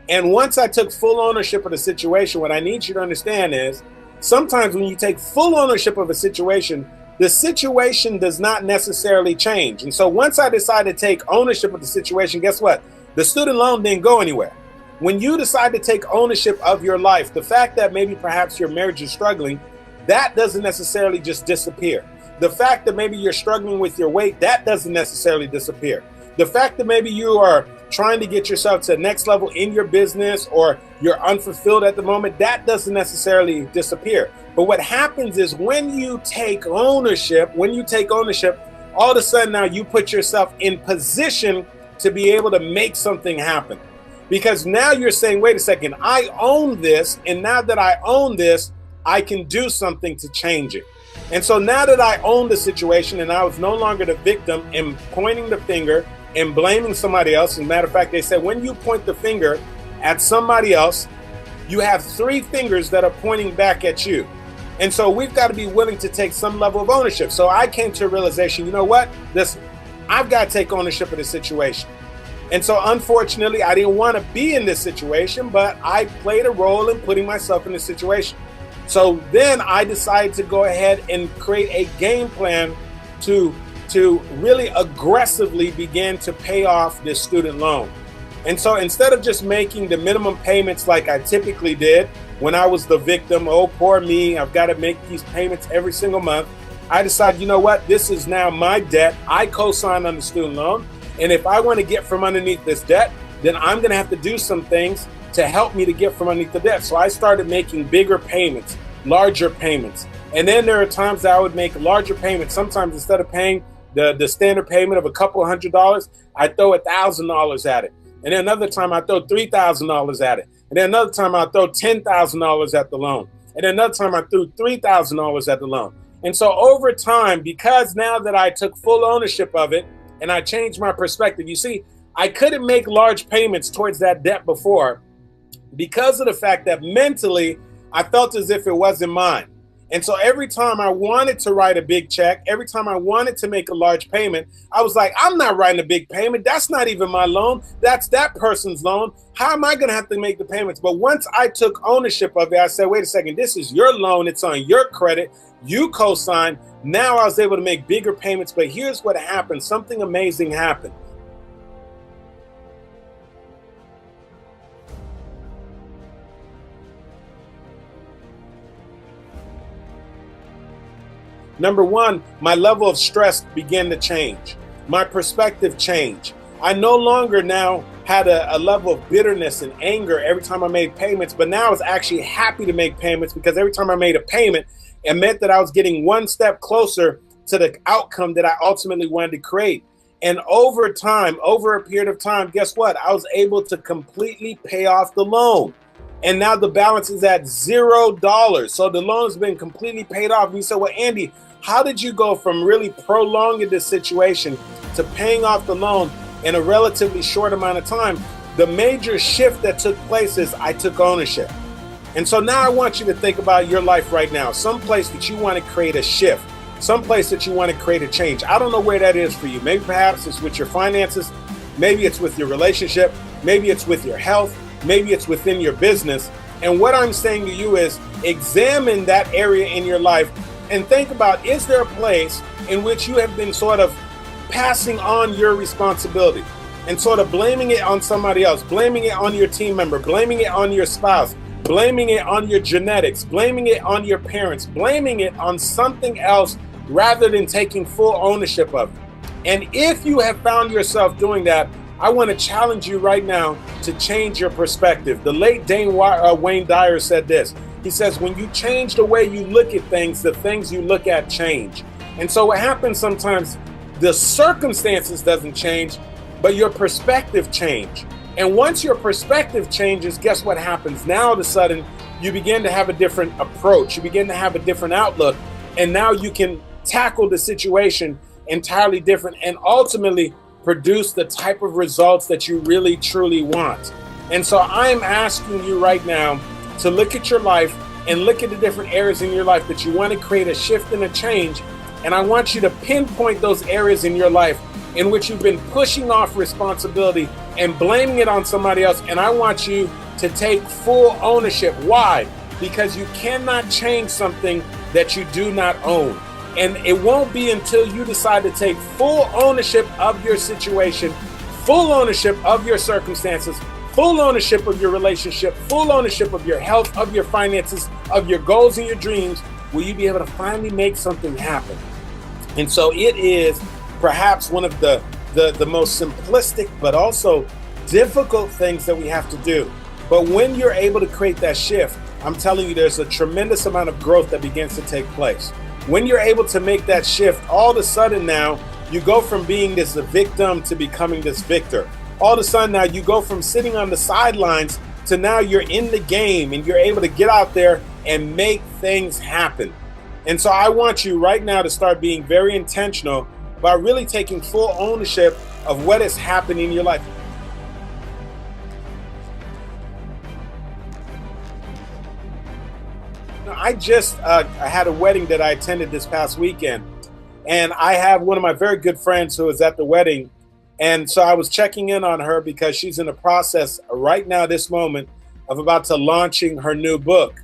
And once I took full ownership of the situation, what I need you to understand is, sometimes when you take full ownership of a situation, the situation does not necessarily change. And so once I decided to take ownership of the situation, guess what? The student loan didn't go anywhere. When you decide to take ownership of your life, the fact that maybe perhaps your marriage is struggling, that doesn't necessarily just disappear. The fact that maybe you're struggling with your weight, that doesn't necessarily disappear. The fact that maybe you are trying to get yourself to the next level in your business, or you're unfulfilled at the moment, that doesn't necessarily disappear. But what happens is when you take ownership, all of a sudden now you put yourself in position to be able to make something happen. Because now you're saying, wait a second, I own this, and now that I own this, I can do something to change it. And so now that I own the situation and I was no longer the victim and pointing the finger and blaming somebody else. As a matter of fact, they said when you point the finger at somebody else, you have three fingers that are pointing back at you. And so we've got to be willing to take some level of ownership. So I came to a realization, you know what? Listen, I've got to take ownership of the situation. And so unfortunately, I didn't want to be in this situation, but I played a role in putting myself in this situation. So then I decided to go ahead and create a game plan to really aggressively begin to pay off this student loan. And so instead of just making the minimum payments like I typically did when I was the victim, oh, poor me, I've got to make these payments every single month, I decided, you know what, this is now my debt. I co-signed on the student loan. And if I want to get from underneath this debt, then I'm going to have to do some things to help me to get from underneath the debt. So I started making bigger payments, larger payments. And then there are times that I would make larger payments. Sometimes instead of paying the standard payment of a couple $100, I throw $1,000 at it. And then another time I throw $3,000 at it. And then another time I throw $10,000 at the loan. And then another time I threw $3,000 at the loan. And so over time, because now that I took full ownership of it and I changed my perspective, you see, I couldn't make large payments towards that debt before because of the fact that mentally I felt as if it wasn't mine. And so every time I wanted to write a big check, every time I wanted to make a large payment, I was like, I'm not writing a big payment. That's not even my loan. That's that person's loan. How am I going to have to make the payments? But once I took ownership of it, I said, wait a second, this is your loan. It's on your credit. You co-signed. Now I was able to make bigger payments. But here's what happened. Something amazing happened. Number one, my level of stress began to change. My perspective changed. I no longer now had a level of bitterness and anger every time I made payments, but now I was actually happy to make payments because every time I made a payment, it meant that I was getting one step closer to the outcome that I ultimately wanted to create. And over time, over a period of time, guess what? I was able to completely pay off the loan. And now the balance is at $0. So the loan has been completely paid off. And you say, well, Andy, how did you go from really prolonging this situation to paying off the loan in a relatively short amount of time? The major shift that took place is I took ownership. And so now I want you to think about your life right now, some place that you want to create a shift. someplace that you want to create a change. I don't know where that is for you. Maybe perhaps it's with your finances. Maybe it's with your relationship. Maybe it's with your health. Maybe it's within your business. And what I'm saying to you is examine that area in your life and think about, is there a place in which you have been sort of passing on your responsibility and sort of blaming it on somebody else, blaming it on your team member, blaming it on your spouse, blaming it on your genetics, blaming it on your parents, blaming it on something else rather than taking full ownership of it. And if you have found yourself doing that, I want to challenge you right now to change your perspective. The late Wayne Dyer said this. He says, when you change the way you look at things, the things you look at change. And so what happens sometimes, the circumstances doesn't change, but your perspective change. And once your perspective changes, guess what happens? Now all of a sudden, you begin to have a different approach. You begin to have a different outlook. And now you can tackle the situation entirely different and ultimately produce the type of results that you really, truly want. And so I'm asking you right now to look at your life and look at the different areas in your life that you want to create a shift and a change. And I want you to pinpoint those areas in your life in which you've been pushing off responsibility and blaming it on somebody else. And I want you to take full ownership. Why? Because you cannot change something that you do not own. And it won't be until you decide to take full ownership of your situation, full ownership of your circumstances, full ownership of your relationship, full ownership of your health, of your finances, of your goals and your dreams, will you be able to finally make something happen. And so it is perhaps one of the most simplistic but also difficult things that we have to do. But when you're able to create that shift, I'm telling you, there's a tremendous amount of growth that begins to take place. When you're able to make that shift, all of a sudden now you go from being this victim to becoming this victor. All of a sudden now you go from sitting on the sidelines to now you're in the game and you're able to get out there and make things happen. And so I want you right now to start being very intentional about really taking full ownership of what is happening in your life. I just had a wedding that I attended this past weekend, and I have one of my very good friends who was at the wedding. And so I was checking in on her because she's in the process right now, this moment, of about to launching her new book.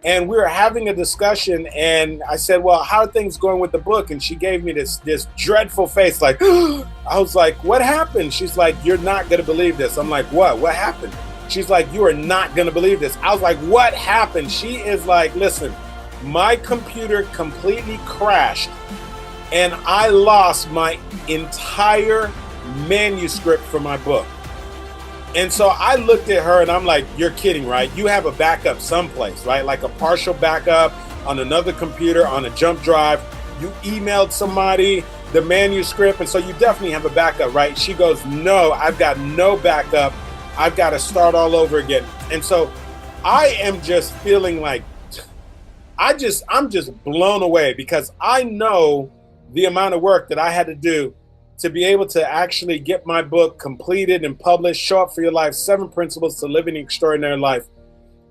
And we were having a discussion, and I said, well, how are things going with the book? And she gave me this dreadful face, like, I was like, what happened? She's like, you're not going to believe this. I'm like, what? What happened? She's like, you are not going to believe this. I was like, what happened? She is like, listen, my computer completely crashed and I lost my entire manuscript for my book. And so I looked at her and I'm like, you're kidding, right? You have a backup someplace, right? Like a partial backup on another computer, on a jump drive. You emailed somebody the manuscript, and so you definitely have a backup, right? She goes, no, I've got no backup. I've got to start all over again. And so I am just feeling like I'm just blown away because I know the amount of work that I had to do to be able to actually get my book completed and published, Show Up for Your Life, 7 Principles to Living an Extraordinary Life.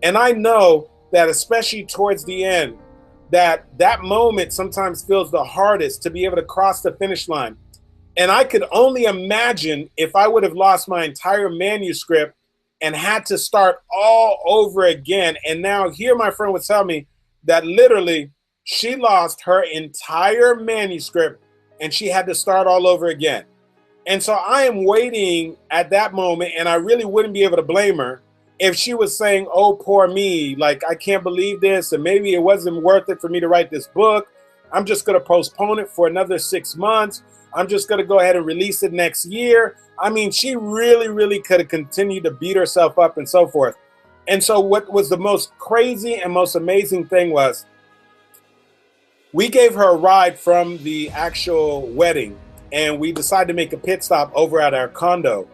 And I know that especially towards the end, that moment sometimes feels the hardest to be able to cross the finish line. And I could only imagine if I would have lost my entire manuscript and had to start all over again. And now here my friend would tell me that literally she lost her entire manuscript and she had to start all over again. And so I am waiting at that moment, and I really wouldn't be able to blame her if she was saying, oh, poor me, like, I can't believe this, and maybe it wasn't worth it for me to write this book. I'm just going to postpone it for another 6 months. I'm just going to go ahead and release it next year. I mean, she really could have continued to beat herself up and so forth. And so what was the most crazy and most amazing thing was we gave her a ride from the actual wedding, and we decided to make a pit stop over at our condo.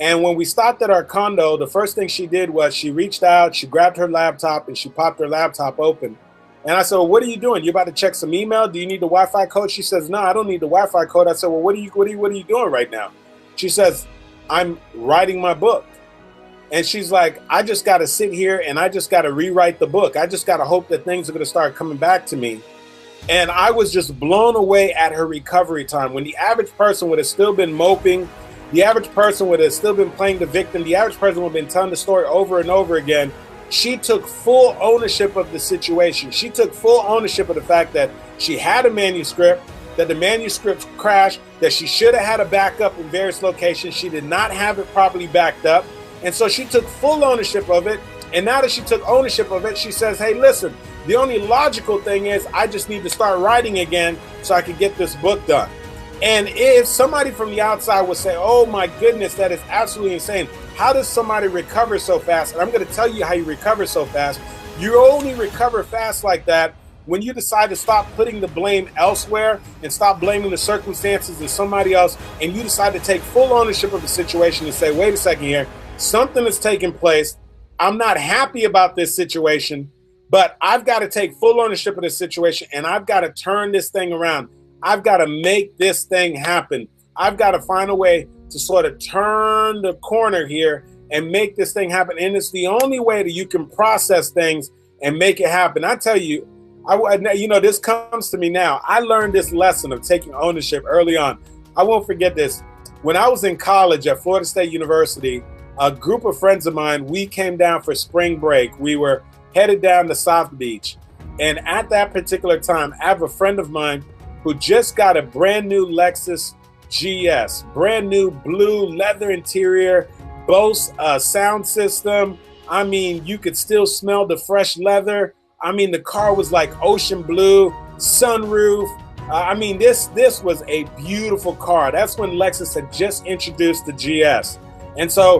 And when we stopped at our condo, the first thing she did was she reached out, she grabbed her laptop, and she popped her laptop open. And I said, well, what are you doing? You about to check some email? Do you need the Wi-Fi code? She says, no, I don't need the Wi-Fi code. I said, well, what are you doing right now? She says, I'm writing my book. And she's like, I just got to sit here and I just got to rewrite the book. I just got to hope that things are going to start coming back to me. And I was just blown away at her recovery time. When the average person would have still been moping, the average person would have still been playing the victim, the average person would have been telling the story over and over again. She took full ownership of the situation. She took full ownership of the fact that she had a manuscript, that the manuscript crashed, that she should have had a backup in various locations. She did not have it properly backed up. And so she took full ownership of it. And now that she took ownership of it, she says, hey, listen, the only logical thing is I just need to start writing again so I can get this book done. And if somebody from the outside would say, oh my goodness, that is absolutely insane. How does somebody recover so fast? And I'm going to tell you how you recover so fast. You only recover fast like that when you decide to stop putting the blame elsewhere and stop blaming the circumstances and somebody else, and you decide to take full ownership of the situation and say, wait a second here, something has taken place. I'm not happy about this situation, but I've got to take full ownership of this situation and I've got to turn this thing around. I've got to make this thing happen. I've got to find a way to sort of turn the corner here and make this thing happen. And it's the only way that you can process things and make it happen. I tell you, this comes to me now. I learned this lesson of taking ownership early on. I won't forget this. When I was in college at Florida State University, a group of friends of mine, we came down for spring break. We were headed down to South Beach. And at that particular time, I have a friend of mine who just got a brand new Lexus GS, brand new blue leather interior, Bose sound system. I mean, you could still smell the fresh leather. I mean, the car was like ocean blue, sunroof. I mean, this was a beautiful car. That's when Lexus had just introduced the GS. And so,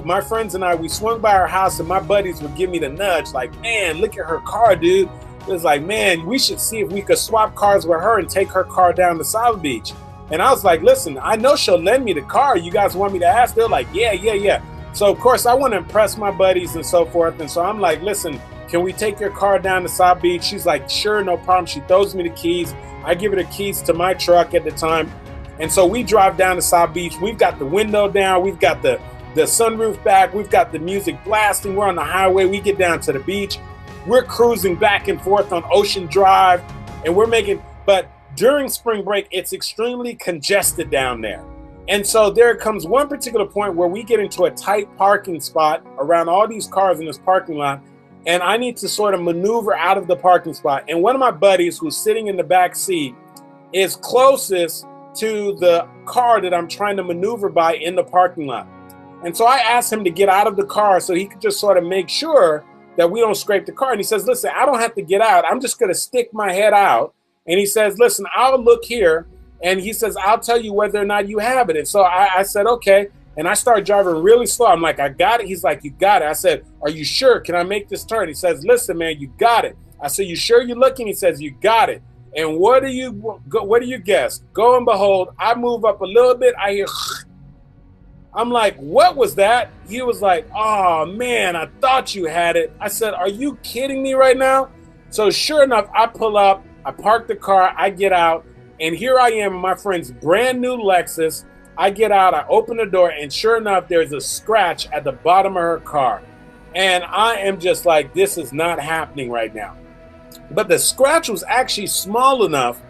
my friends and I, we swung by our house and my buddies would give me the nudge like, man, look at her car, dude. It was like, man, we should see if we could swap cars with her and take her car down to South Beach. And I was like, listen, I know she'll lend me the car. You guys want me to ask? They're like, yeah. So, of course, I want to impress my buddies and so forth. And so I'm like, listen, can we take your car down to South Beach? She's like, sure, no problem. She throws me the keys. I give her the keys to my truck at the time. And so we drive down to South Beach. We've got the window down. We've got the sunroof back. We've got the music blasting. We're on the highway. We get down to the beach. We're cruising back and forth on Ocean Drive. And but during spring break, it's extremely congested down there. And so there comes one particular point where we get into a tight parking spot around all these cars in this parking lot. And I need to sort of maneuver out of the parking spot. And one of my buddies who's sitting in the back seat is closest to the car that I'm trying to maneuver by in the parking lot. And so I asked him to get out of the car so he could just sort of make sure that we don't scrape the car. And he says, listen, I don't have to get out. I'm just going to stick my head out. And he says, listen, I'll look here. And he says, I'll tell you whether or not you have it. And so I said, okay. And I started driving really slow. I'm like, I got it. He's like, you got it. I said, are you sure? Can I make this turn? He says, listen, man, you got it. I said, you sure you're looking? He says, you got it. And what do you guess? Go and behold, I move up a little bit. I hear, I'm like, what was that? He was like, oh man, I thought you had it. I said, are you kidding me right now? So sure enough, I pull up, I park the car, I get out, and here I am in my friend's brand new Lexus. I get out, I open the door, and sure enough, there's a scratch at the bottom of her car. And I am just like, this is not happening right now. But the scratch was actually small enough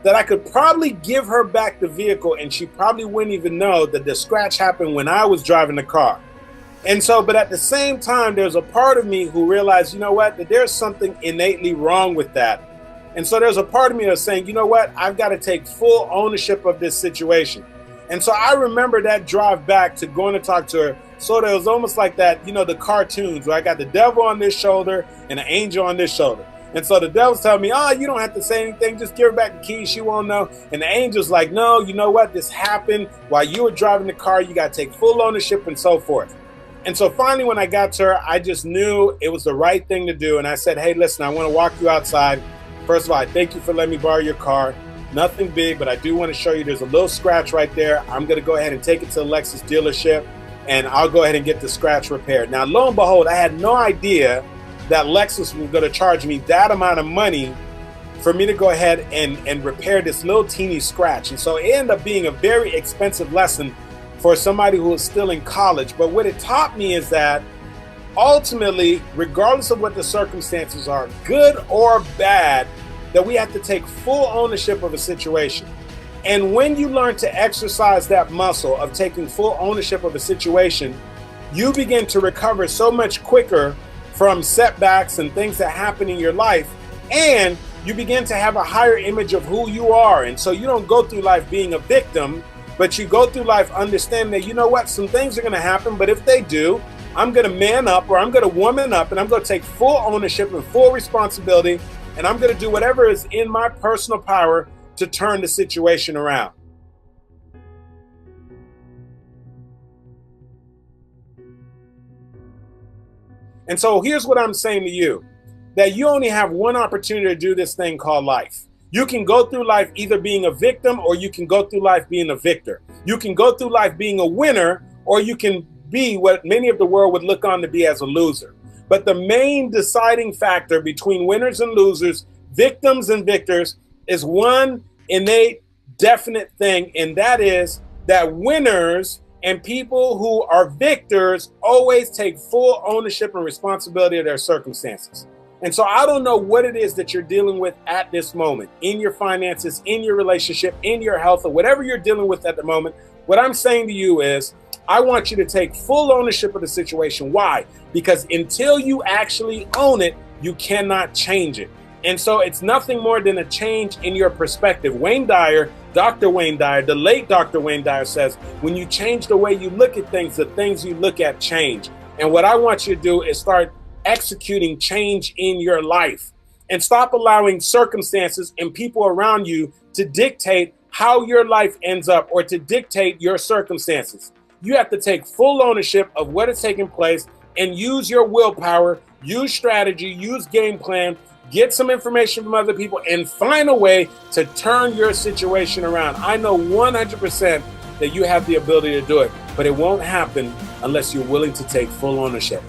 that I could probably give her back the vehicle and she probably wouldn't even know that the scratch happened when I was driving the car. And so, but at the same time, there's a part of me who realized, you know what, that there's something innately wrong with that. And so there's a part of me that's saying, you know what, I've got to take full ownership of this situation. And so I remember that drive back to going to talk to her. So it was almost like that, the cartoons where I got the devil on this shoulder and an angel on this shoulder. And so the devil's telling me, you don't have to say anything. Just give her back the keys. She won't know. And the angel's like, no, you know what? This happened while you were driving the car. You got to take full ownership and so forth. And so finally, when I got to her, I just knew it was the right thing to do. And I said, hey, listen, I want to walk you outside. First of all, I thank you for letting me borrow your car. Nothing big, but I do want to show you there's a little scratch right there. I'm going to go ahead and take it to the Lexus dealership, and I'll go ahead and get the scratch repaired. Now, lo and behold, I had no idea that Lexus was going to charge me that amount of money for me to go ahead and repair this little teeny scratch. And so it ended up being a very expensive lesson for somebody who is still in college. But what it taught me is that ultimately, regardless of what the circumstances are, good or bad, that we have to take full ownership of a situation. And when you learn to exercise that muscle of taking full ownership of a situation, you begin to recover so much quicker from setbacks and things that happen in your life. And you begin to have a higher image of who you are. And so you don't go through life being a victim, but you go through life understanding that, you know what, some things are going to happen, but if they do, I'm going to man up, or I'm going to woman up, and I'm going to take full ownership and full responsibility, and I'm going to do whatever is in my personal power to turn the situation around. And so here's what I'm saying to you, that you only have one opportunity to do this thing called life. You can go through life either being a victim, or you can go through life being a victor. You can go through life being a winner, or you can be what many of the world would look on to be as a loser. But the main deciding factor between winners and losers, victims and victors, is one innate, definite thing, and that is that winners and people who are victors always take full ownership and responsibility of their circumstances. And so I don't know what it is that you're dealing with at this moment, in your finances, in your relationship, in your health, or whatever you're dealing with at the moment. What I'm saying to you is, I want you to take full ownership of the situation. Why? Because until you actually own it, you cannot change it. And so it's nothing more than a change in your perspective. Wayne Dyer, Dr. Wayne Dyer, the late Dr. Wayne Dyer says, when you change the way you look at things, the things you look at change. And what I want you to do is start executing change in your life, and stop allowing circumstances and people around you to dictate how your life ends up, or to dictate your circumstances. You have to take full ownership of what is taking place and use your willpower, use strategy, use game plan, get some information from other people, and find a way to turn your situation around. I know 100% that you have the ability to do it, but it won't happen unless you're willing to take full ownership.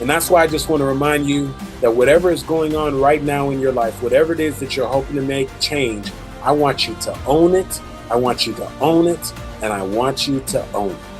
And that's why I just want to remind you that whatever is going on right now in your life, whatever it is that you're hoping to make change, I want you to own it. I want you to own it. And I want you to own it.